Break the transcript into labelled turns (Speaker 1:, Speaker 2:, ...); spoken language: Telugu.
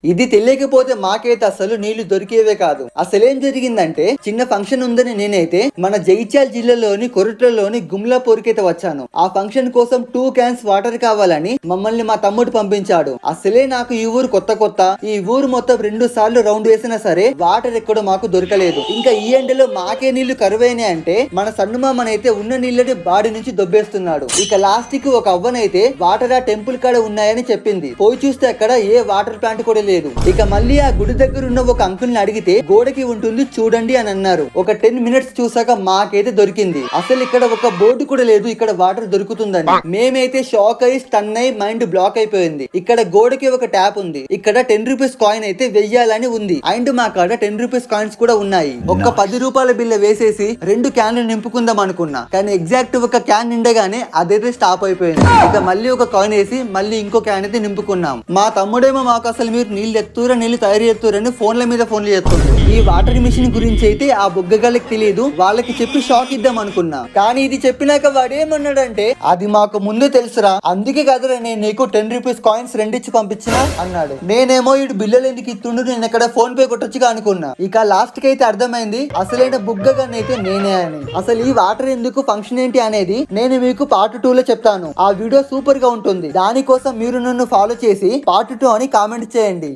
Speaker 1: ఇది తెలియకపోతే మాకైతే అసలు నీళ్లు దొరికేవే కాదు. అసలేం జరిగిందంటే చిన్న ఫంక్షన్ ఉందని నేనైతే మన జగిత్యాల జిల్లాలోని కొరట్లలోని గుమ్లాపూర్కైతే వచ్చాను. ఆ ఫంక్షన్ కోసం 2 క్యాన్స్ వాటర్ కావాలని మమ్మల్ని మా తమ్ముడు పంపించాడు. అసలే నాకు ఈ ఊరు కొత్త. ఈ ఊరు మొత్తం 2 సార్లు రౌండ్ వేసినా సరే వాటర్ ఎక్కడ మాకు దొరకలేదు. ఇంకా ఈ ఎండలో మాకే నీళ్లు కరువైనాయి అంటే మన సన్నుమామనైతే ఉన్న నీళ్ళని బాడీ నుంచి దొబ్బేస్తున్నాడు. ఇక లాస్ట్ కి ఒక అవ్వనైతే వాటర్ ఆ టెంపుల్ కాడ ఉన్నాయని చెప్పింది. పోయి చూస్తే అక్కడ ఏ వాటర్ ప్లాంట్ కూడా లేదు. ఇక మళ్ళీ ఆ గుడి దగ్గర ఉన్న ఒక అంకుల్ ని అడిగితే గోడకి ఉంటుంది చూడండి అని అన్నారు. ఒక 10 మినిట్స్ చూసాక మాకైతే దొరికింది. అసలు ఇక్కడ ఒక బోర్డు కూడా లేదు ఇక్కడ వాటర్ దొరుకుతుందని. మేమైతే షాక్ అయి స్టన్ అయి మైండ్ బ్లాక్ అయిపోయింది. ఇక్కడ గోడకి ఒక ట్యాప్ ఉంది. ఇక్కడ 10 రూపీస్ కాయిన్ అయితే వెయ్యాలని ఉంది. అండ్ మా కాడ 10 రూపీస్ కాయిన్స్ కూడా ఉన్నాయి. ఒక 10 రూపాయల బిల్ల వేసేసి 2 క్యాన్లు నింపుకుందాం అనుకున్నా. కానీ ఎగ్జాక్ట్ ఒక క్యాన్ నిండగానే అదైతే స్టాప్ అయిపోయింది. ఇక మళ్ళీ ఒక కాయిన్ వేసి మళ్ళీ ఇంకో క్యాన్ అయితే నింపుకున్నాం. మా తమ్ముడేమో మాకు అసలు మీరు నీళ్ళు ఎత్తురా నీళ్ళు తయారు చేస్తురని ఫోన్ల మీద ఫోన్లు చేస్తుంది. ఈ వాటర్ మిషన్ గురించి అయితే ఆ బుగ్గగాళ్ళకి తెలియదు. వాళ్ళకి చెప్పి షాక్ ఇద్దాం అనుకున్నా. కానీ ఇది చెప్పినాక వాడేమన్నాడంటే అది మాకు ముందు తెలుసురా, అందుకే కదరా నేను నీకు 10 రూపీస్ కాయిన్స్ రెండిచ్చి పంపించినా అన్నాడు. నేనేమో ఇటు బిల్లలు ఎందుకు ఇస్తుండు, నేను ఎక్కడ ఫోన్ పే కొట్టొచ్చుగా అనుకున్నా. ఇక లాస్ట్ కి అయితే అర్థమైంది అసలైన బుగ్గగాన్ని అయితే నేనే అని. అసలు ఈ వాటర్ ఎందుకు ఫంక్షన్ ఏంటి అనేది నేను మీకు పార్ట్ 2 లో చెప్తాను. ఆ వీడియో సూపర్ గా ఉంటుంది. దానికోసం మీరు నన్ను ఫాలో చేసి పార్ట్ 2 అని కామెంట్ చేయండి.